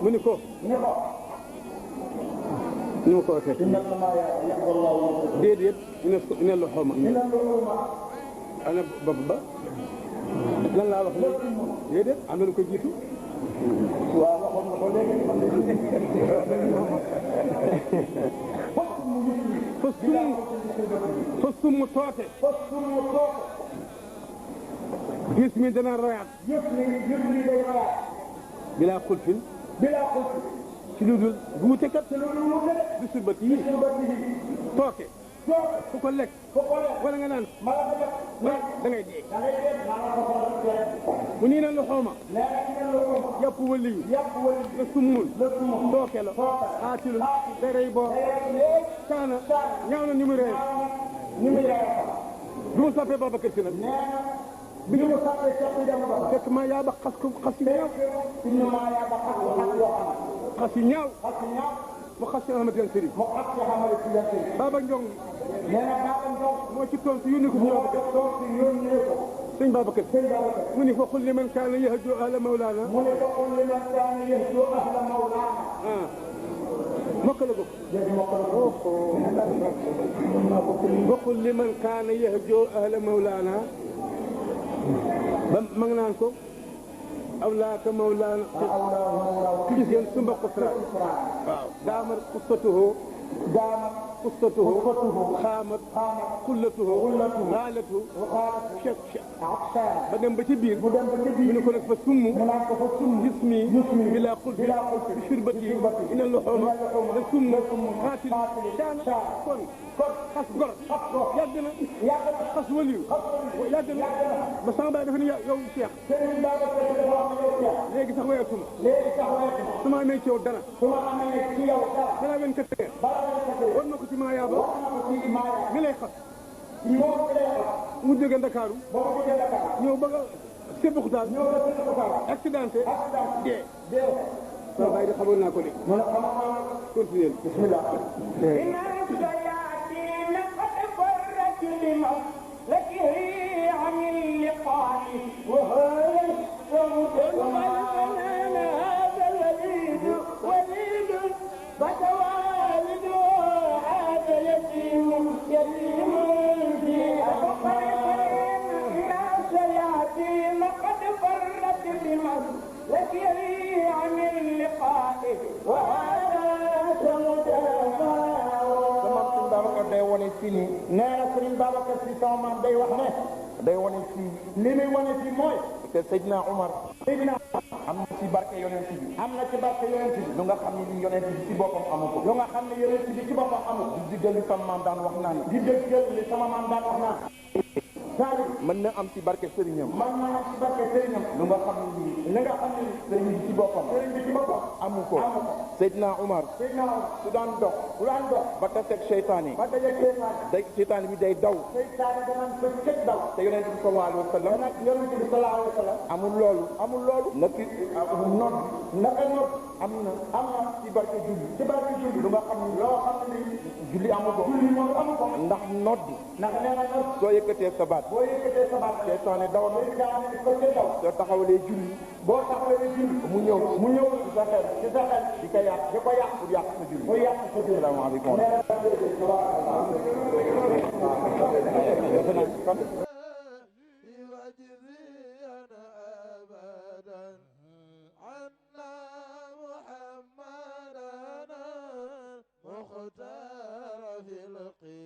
mu ni ko ni ma ko waxee déedéet ina la xawma ana bopp ba lan laa wax léegi déedéet am na lu ko jiitu waaw waxoon nga ko léegi fostum mu toote gis mi dana royaat gis mi day royaat bilaa xulfin ci lu dul wuute kat di surbat yi tooke ku ko lekk wala nga naan da ngay dee mu nii na lu xooma yàpp waliyu la summun tooke la xaatilul day rey boor kaana ñaaw na ni mu rey du mu sappee Babacar Si nag bi ñu fekk maa yaa ba xas ko xas yu ñaaw xas yu ñaaw mu xas si Ahmad Tidiane Chérif Baba Ndiong moo ci tontu yónni ko sëñ Babacar mu ni fa qul liman kaana yahju ahla mawlana mokkale ko fa qul liman kaana yahju ahla mawlana ba ma ngi naan ko awlaaka mawlaana gis ngeen su mbokk Fra waaw daamar qustatuhu xaamat xullatuhu xaalatuhu ba dem ba ci biir mu ne ko nag fa summu jismi bila xulfi bi surbati ina loxooma da summu xaatil caana kon xas gor yàgg na xas waliyu yàgg na ba sama baay dafa ne yow Cheikh léegi sax wayatuma su ma amee ci yow dara balaa 24 heures war na ko ci maa yaaba mi lay xas mu jóge Ndakaaru ñëw ba nga Sébikotane accidenté dee sama baay di xamoon naa ko de continuer bismillah عن اللقاء وهذا هذا وليد فتوالد هذا يتيم في الناس ياتين قد فرت بمسلكه عن اللقاء وهذا day wane fii nii nee na Serigne Babacar Sy sama maam day wax ne day wane fii li muy wane fii mooy que Seydina Omar am na ci barke yonent bi am na ci barke yonent bi lu nga xam ne li yonent bi ci boppam amu ko lu nga xam ne yonent bi ci boppam amu ko di dégg li sama maam daan wax naan di dégg li sama maam daan wax naan mën na am ci barke sëriñam mën na am ci barke sëriñam lu nga xam ne li nga xam ne sëriñ bi ci boppam amu ko Seydina Omar su daan dox ba taseeg seytaane day seytaane bi day daw te yonent bi sallallahu alayhi wa sallam amul loolu naki nodd naka nodd am na ci barke julli lu nga xam ne loo xam ne julli amu ko ndax nodd soo yëkkatee sa baat seytaane daw na soo taxawalee julli mu ñëw ci sa xel di ko yàq pour yàq sa julli asalaamaaleykum مختار في القيام